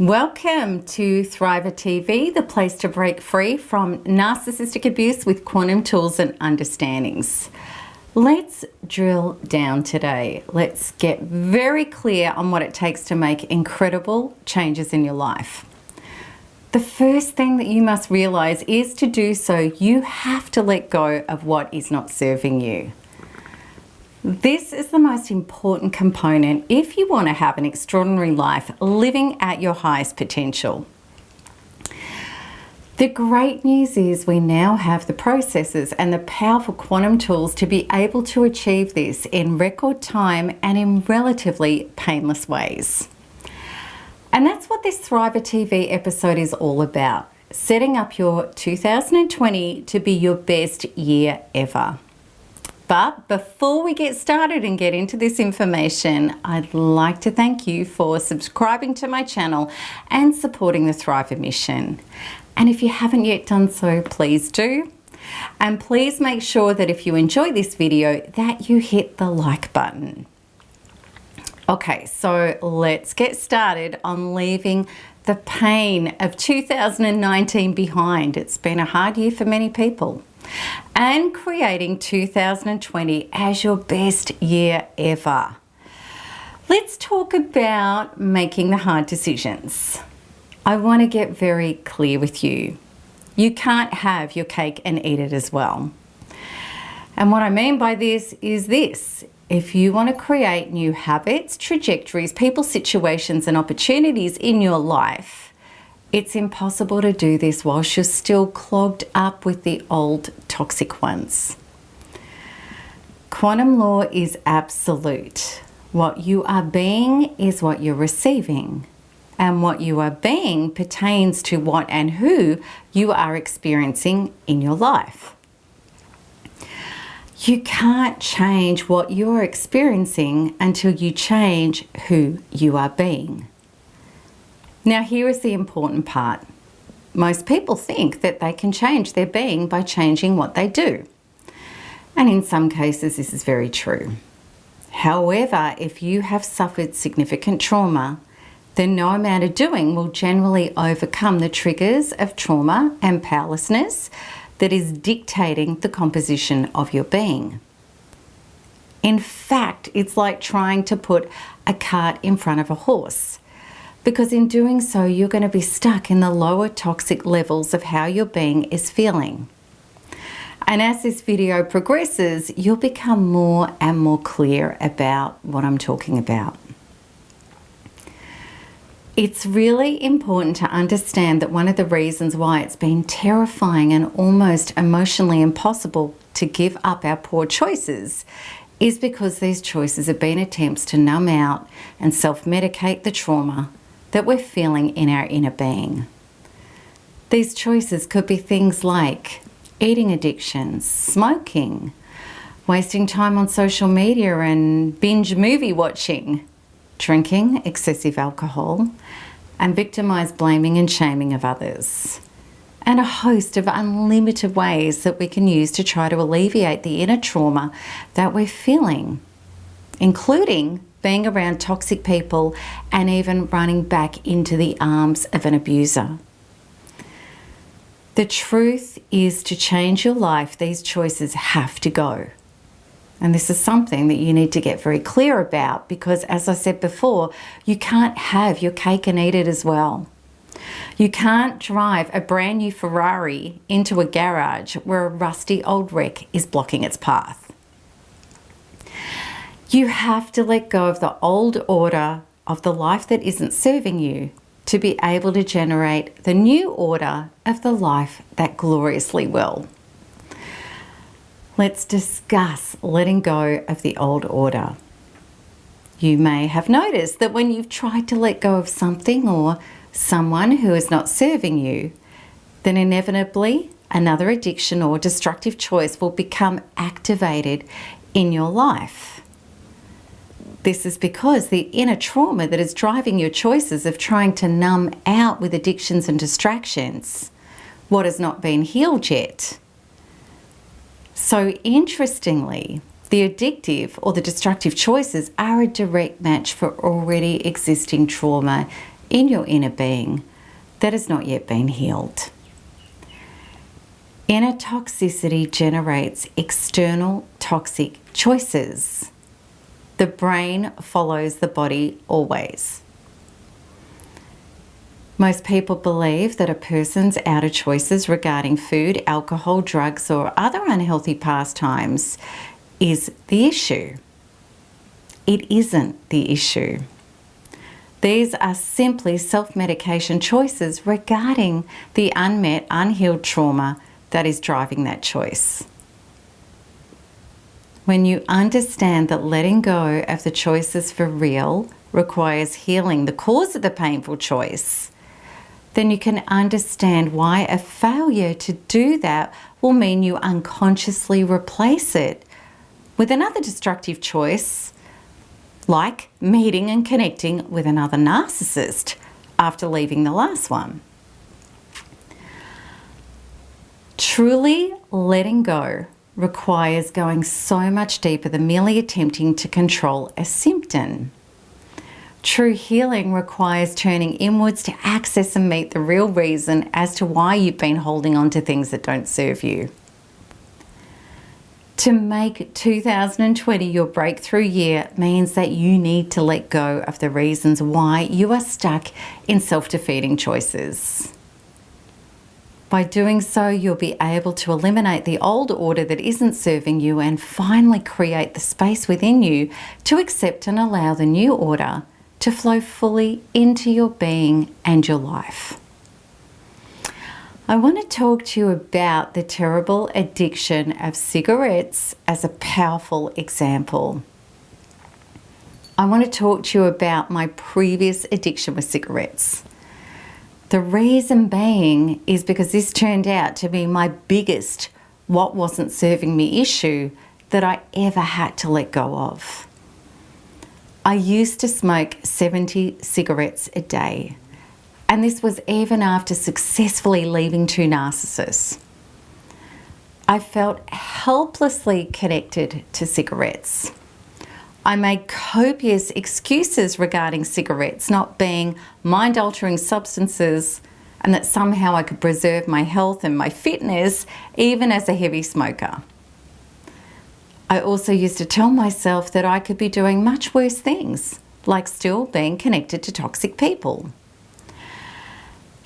Welcome to Thriver TV, the place to break free from narcissistic abuse with quantum tools and understandings. Let's drill down today. Let's get very clear on what it takes to make incredible changes in your life. The first thing that you must realize is to do so, you have to let go of what is not serving you. This is the most important component if you want to have an extraordinary life living at your highest potential. The great news is we now have the processes and the powerful quantum tools to be able to achieve this in record time and in relatively painless ways. And that's what this Thriver TV episode is all about, setting up your 2020 to be your best year ever. But before we get started and get into this information, I'd like to thank you for subscribing to my channel and supporting the Thriver mission. And if you haven't yet done so, please do. And please make sure that if you enjoy this video, that you hit the like button. Okay, so let's get started on leaving the pain of 2019 behind. It's been a hard year for many people. And creating 2020 as your best year ever. Let's talk about making the hard decisions. I want to get very clear with you. You can't have your cake and eat it as well. And what I mean by this is this. If you want to create new habits, trajectories, people, situations, and opportunities in your life, it's impossible to do this whilst you're still clogged up with the old toxic ones. Quantum law is absolute. What you are being is what you're receiving. And what you are being pertains to what and who you are experiencing in your life. You can't change what you're experiencing until you change who you are being. Now, here is the important part. Most people think that they can change their being by changing what they do. And in some cases, this is very true. However, if you have suffered significant trauma, then no amount of doing will generally overcome the triggers of trauma and powerlessness that is dictating the composition of your being. In fact, it's like trying to put a cart in front of a horse. Because in doing so, you're going to be stuck in the lower toxic levels of how your being is feeling. And as this video progresses, you'll become more and more clear about what I'm talking about. It's really important to understand that one of the reasons why it's been terrifying and almost emotionally impossible to give up our poor choices is because these choices have been attempts to numb out and self-medicate the trauma that we're feeling in our inner being. These choices could be things like eating addictions, smoking, wasting time on social media and binge movie watching, drinking excessive alcohol, and victimized blaming and shaming of others. And a host of unlimited ways that we can use to try to alleviate the inner trauma that we're feeling, including being around toxic people, and even running back into the arms of an abuser. The truth is, to change your life, these choices have to go. And this is something that you need to get very clear about because, as I said before, you can't have your cake and eat it as well. You can't drive a brand new Ferrari into a garage where a rusty old wreck is blocking its path. You have to let go of the old order of the life that isn't serving you to be able to generate the new order of the life that gloriously will. Let's discuss letting go of the old order. You may have noticed that when you've tried to let go of something or someone who is not serving you, then inevitably another addiction or destructive choice will become activated in your life. This is because the inner trauma that is driving your choices of trying to numb out with addictions and distractions, what has not been healed yet. So interestingly, the addictive or the destructive choices are a direct match for already existing trauma in your inner being that has not yet been healed. Inner toxicity generates external toxic choices. The brain follows the body always. Most people believe that a person's outer choices regarding food, alcohol, drugs, or other unhealthy pastimes is the issue. It isn't the issue. These are simply self-medication choices regarding the unmet, unhealed trauma that is driving that choice. When you understand that letting go of the choices for real requires healing the cause of the painful choice, then you can understand why a failure to do that will mean you unconsciously replace it with another destructive choice, like meeting and connecting with another narcissist after leaving the last one. Truly letting go requires going so much deeper than merely attempting to control a symptom. True healing requires turning inwards to access and meet the real reason as to why you've been holding on to things that don't serve you. To make 2020 your breakthrough year means that you need to let go of the reasons why you are stuck in self-defeating choices. By doing so, you'll be able to eliminate the old order that isn't serving you and finally create the space within you to accept and allow the new order to flow fully into your being and your life. I want to talk to you about the terrible addiction of cigarettes as a powerful example. I want to talk to you about my previous addiction with cigarettes. The reason being is because this turned out to be my biggest what wasn't serving me issue that I ever had to let go of. I used to smoke 70 cigarettes a day, and this was even after successfully leaving 2 narcissists. I felt helplessly connected to cigarettes. I made copious excuses regarding cigarettes not being mind-altering substances and that somehow I could preserve my health and my fitness even as a heavy smoker. I also used to tell myself that I could be doing much worse things, like still being connected to toxic people.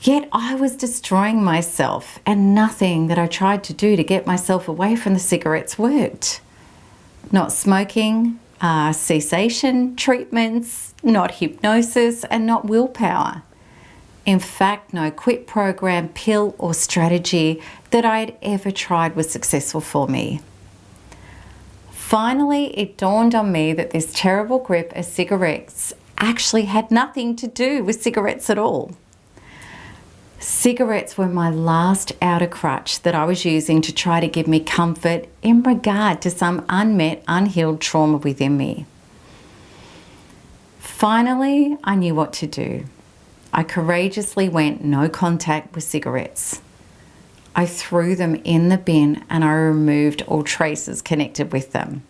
Yet I was destroying myself, and nothing that I tried to do to get myself away from the cigarettes worked. Not smoking, cessation treatments, not hypnosis, and not willpower. In fact, no quit program, pill, or strategy that I had ever tried was successful for me. Finally, it dawned on me that this terrible grip of cigarettes actually had nothing to do with cigarettes at all. Cigarettes were my last outer crutch that I was using to try to give me comfort in regard to some unmet, unhealed trauma within me. Finally, I knew what to do. I courageously went no contact with cigarettes. I threw them in the bin and I removed all traces connected with them.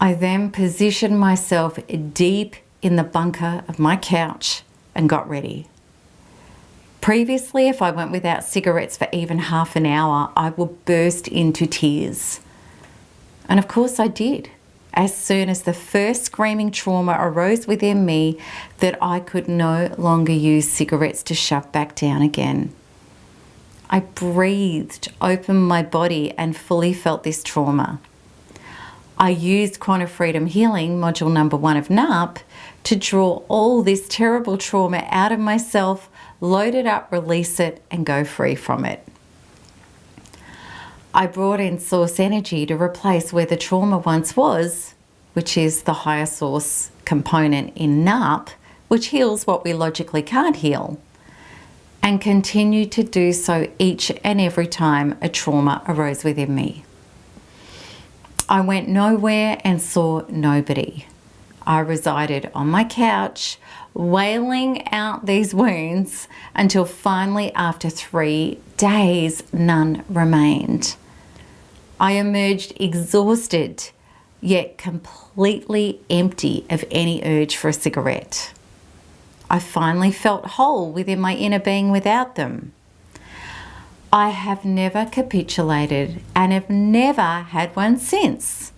I then positioned myself deep in the bunker of my couch and got ready. Previously, if I went without cigarettes for even half an hour, I would burst into tears. And of course I did, as soon as the first screaming trauma arose within me that I could no longer use cigarettes to shove back down again. I breathed, opened my body, and fully felt this trauma. I used Quanta Freedom Healing, module number 1 of NARP, to draw all this terrible trauma out of myself, load it up, release it, and go free from it. I brought in source energy to replace where the trauma once was, which is the higher source component in NARP, which heals what we logically can't heal, and continue to do so each and every time a trauma arose within me. I went nowhere and saw nobody. I resided on my couch, wailing out these wounds until finally, after 3 days, none remained. I emerged exhausted, yet completely empty of any urge for a cigarette. I finally felt whole within my inner being without them. I have never capitulated and have never had one since.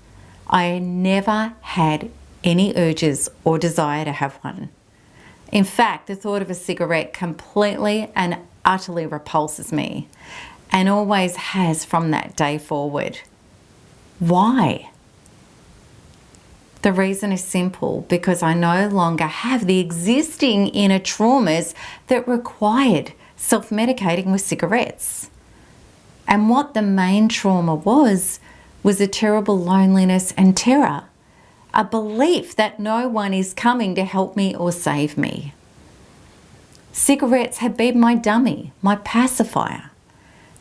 I never had any urges or desire to have one. In fact, the thought of a cigarette completely and utterly repulses me, and always has from that day forward. Why? The reason is simple, because I no longer have the existing inner traumas that required self-medicating with cigarettes. And what the main trauma was a terrible loneliness and terror, a belief that no one is coming to help me or save me. Cigarettes had been my dummy, my pacifier.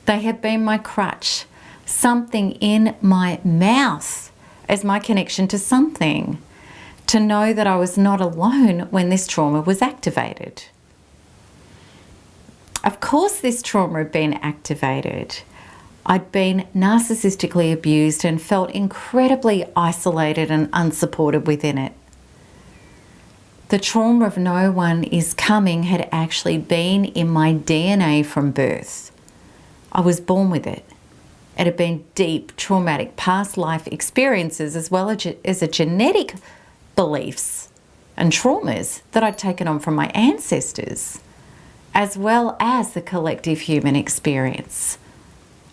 They had been my crutch, something in my mouth as my connection to something, to know that I was not alone when this trauma was activated. Of course, this trauma had been activated. I'd been narcissistically abused and felt incredibly isolated and unsupported within it. The trauma of no one is coming had actually been in my DNA from birth. I was born with it. It had been deep, traumatic past life experiences, as well as a genetic beliefs and traumas that I'd taken on from my ancestors, as well as the collective human experience.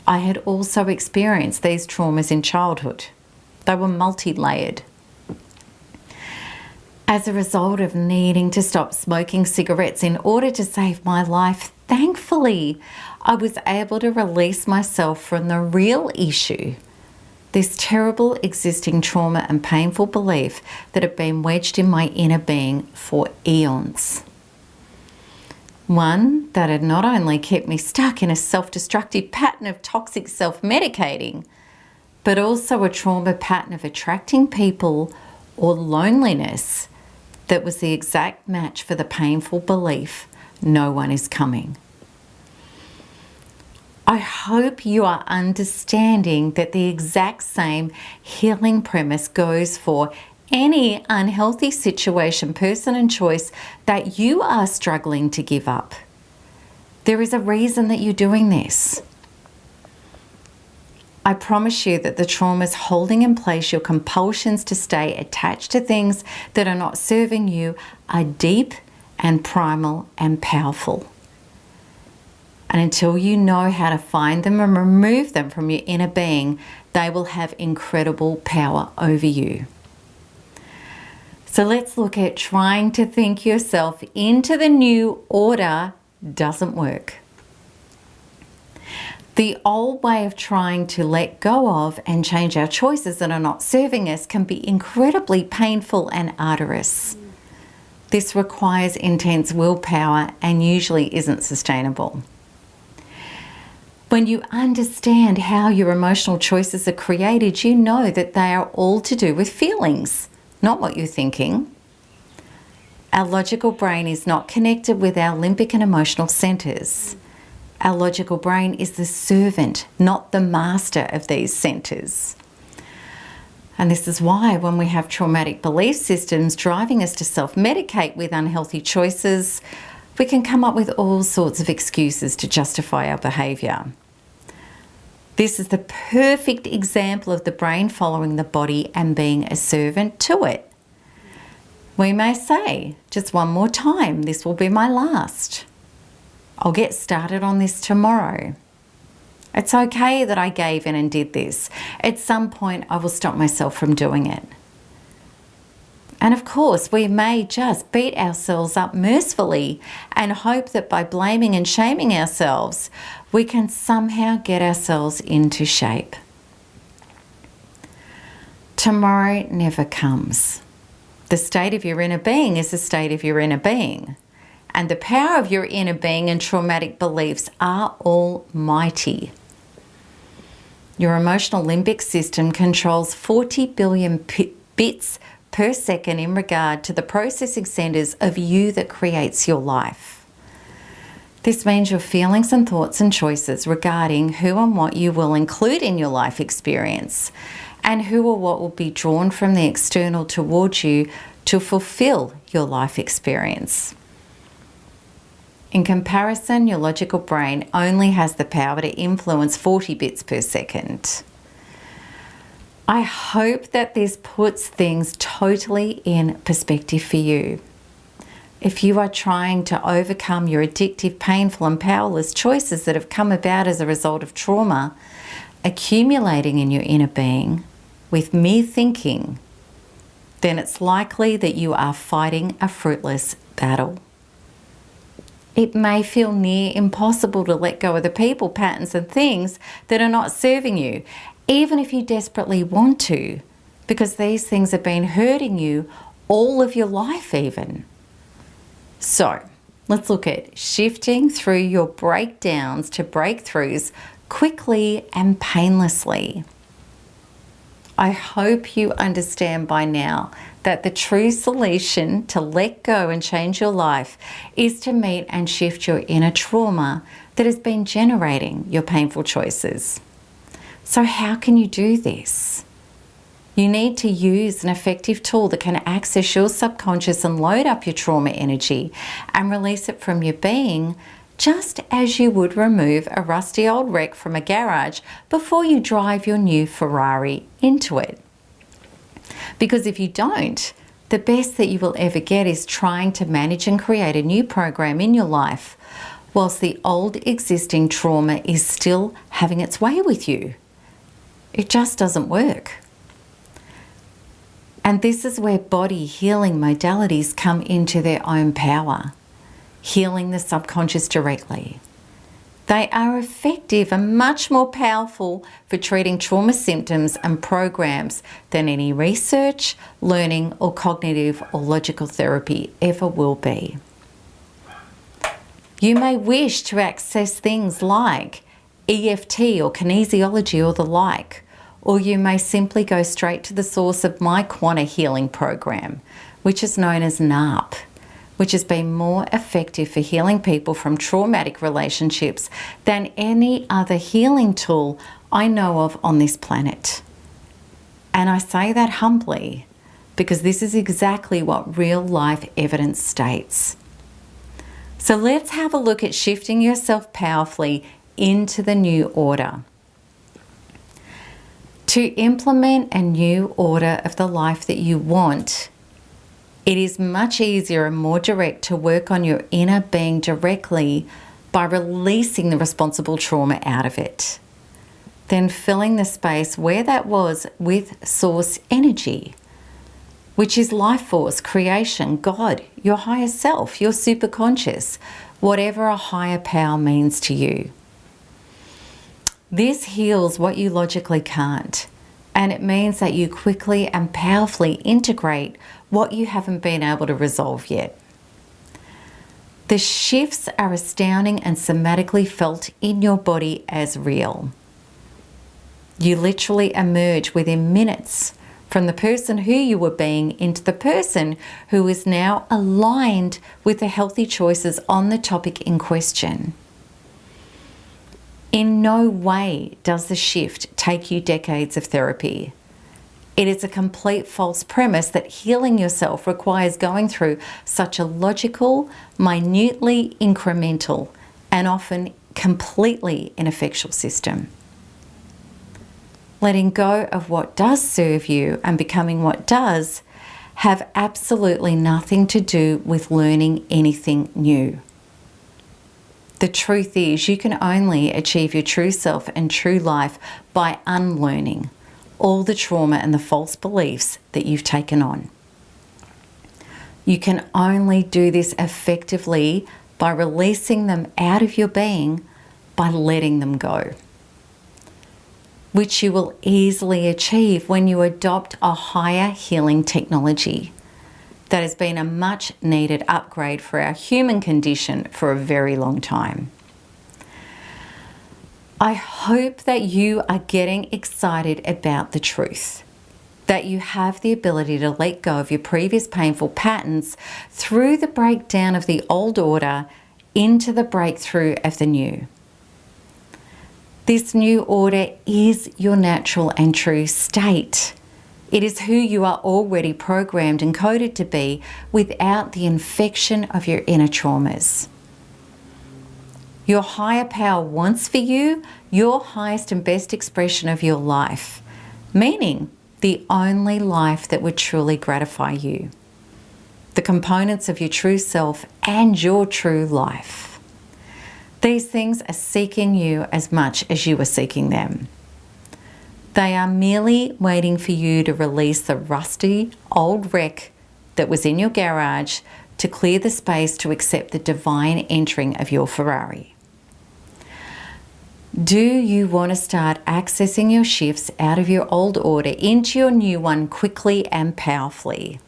I had also experienced these traumas in childhood. They were multi-layered. As a result of needing to stop smoking cigarettes in order to save my life, thankfully, I was able to release myself from the real issue, this terrible existing trauma and painful belief that had been wedged in my inner being for eons. One that had not only kept me stuck in a self-destructive pattern of toxic self-medicating, but also a trauma pattern of attracting people or loneliness that was the exact match for the painful belief no one is coming. I hope you are understanding that the exact same healing premise goes for any unhealthy situation, person, and choice that you are struggling to give up. There is a reason that you're doing this. I promise you that the traumas holding in place your compulsions to stay attached to things that are not serving you are deep and primal and powerful. And until you know how to find them and remove them from your inner being, they will have incredible power over you. So let's look at trying to think yourself into the new order doesn't work. The old way of trying to let go of and change our choices that are not serving us can be incredibly painful and arduous. This requires intense willpower and usually isn't sustainable. When you understand how your emotional choices are created, you know that they are all to do with feelings, not what you're thinking. Our logical brain is not connected with our limbic and emotional centers. Our logical brain is the servant, not the master of these centers. And this is why when we have traumatic belief systems driving us to self-medicate with unhealthy choices, we can come up with all sorts of excuses to justify our behaviour. This is the perfect example of the brain following the body and being a servant to it. We may say, just one more time, this will be my last. I'll get started on this tomorrow. It's okay that I gave in and did this. At some point, I will stop myself from doing it. And of course, we may just beat ourselves up mercifully and hope that by blaming and shaming ourselves, we can somehow get ourselves into shape. Tomorrow never comes. The state of your inner being is the state of your inner being. And the power of your inner being and traumatic beliefs are almighty. Your emotional limbic system controls 40 billion bits per second in regard to the processing centers of you that creates your life. This means your feelings and thoughts and choices regarding who and what you will include in your life experience, and who or what will be drawn from the external towards you to fulfill your life experience. In comparison, your logical brain only has the power to influence 40 bits per second. I hope that this puts things totally in perspective for you. If you are trying to overcome your addictive, painful, and powerless choices that have come about as a result of trauma accumulating in your inner being with mere thinking, then it's likely that you are fighting a fruitless battle. It may feel near impossible to let go of the people, patterns, and things that are not serving you, even if you desperately want to, because these things have been hurting you all of your life even. So, let's look at shifting through your breakdowns to breakthroughs quickly and painlessly. I hope you understand by now that the true solution to let go and change your life is to meet and shift your inner trauma that has been generating your painful choices. So how can you do this? You need to use an effective tool that can access your subconscious and load up your trauma energy and release it from your being, just as you would remove a rusty old wreck from a garage before you drive your new Ferrari into it. Because if you don't, the best that you will ever get is trying to manage and create a new program in your life whilst the old existing trauma is still having its way with you. It just doesn't work. And this is where body healing modalities come into their own power, healing the subconscious directly. They are effective and much more powerful for treating trauma symptoms and programs than any research, learning, or cognitive or logical therapy ever will be. You may wish to access things like EFT or kinesiology or the like, or you may simply go straight to the source of my Quanta healing program, which is known as NARP, which has been more effective for healing people from traumatic relationships than any other healing tool I know of on this planet. And I say that humbly because this is exactly what real life evidence states. So let's have a look at shifting yourself powerfully into the new order. To implement a new order of the life that you want, it is much easier and more direct to work on your inner being directly by releasing the responsible trauma out of it, then filling the space where that was with source energy, which is life force, creation, God, your higher self, your superconscious, whatever a higher power means to you. This heals what you logically can't, and it means that you quickly and powerfully integrate what you haven't been able to resolve yet. The shifts are astounding and somatically felt in your body as real. You literally emerge within minutes from the person who you were being into the person who is now aligned with the healthy choices on the topic in question. In no way does the shift take you decades of therapy. It is a complete false premise that healing yourself requires going through such a logical, minutely incremental, and often completely ineffectual system. Letting go of what does serve you and becoming what does have absolutely nothing to do with learning anything new. The truth is, you can only achieve your true self and true life by unlearning all the trauma and the false beliefs that you've taken on. You can only do this effectively by releasing them out of your being, by letting them go, which you will easily achieve when you adopt a higher healing technology that has been a much needed upgrade for our human condition for a very long time. I hope that you are getting excited about the truth, that you have the ability to let go of your previous painful patterns through the breakdown of the old order into the breakthrough of the new. This new order is your natural and true state. It is who you are already programmed and coded to be without the infection of your inner traumas. your higher power wants for you your highest and best expression of your life, meaning the only life that would truly gratify you, the components of your true self and your true life. These things are seeking you as much as you are seeking them. They are merely waiting for you to release the rusty old wreck that was in your garage to clear the space to accept the divine entering of your Ferrari. Do you want to start accessing your shifts out of your old order into your new one quickly and powerfully?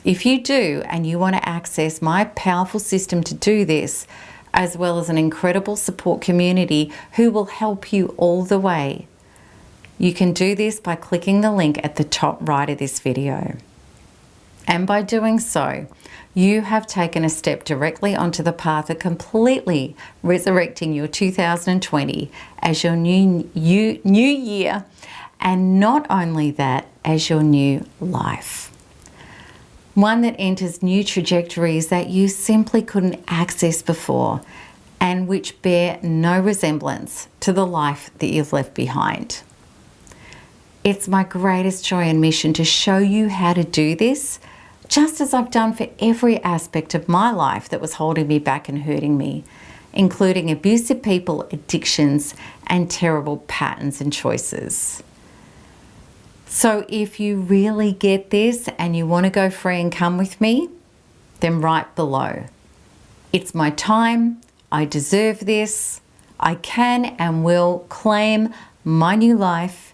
If you do, and you want to access my powerful system to do this, as well as an incredible support community who will help you all the way, you can do this by clicking the link at the top right of this video. And by doing so, you have taken a step directly onto the path of completely resurrecting your 2020 as your new year, and not only that, as your new life. One that enters new trajectories that you simply couldn't access before, and which bear no resemblance to the life that you've left behind. It's my greatest joy and mission to show you how to do this, just as I've done for every aspect of my life that was holding me back and hurting me, including abusive people, addictions, and terrible patterns and choices. So if you really get this and you want to go free and come with me, then right below. It's my time, I deserve this, I can and will claim my new life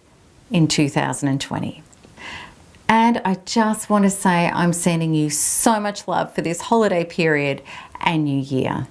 in 2020. And I just want to say I'm sending you so much love for this holiday period and new year.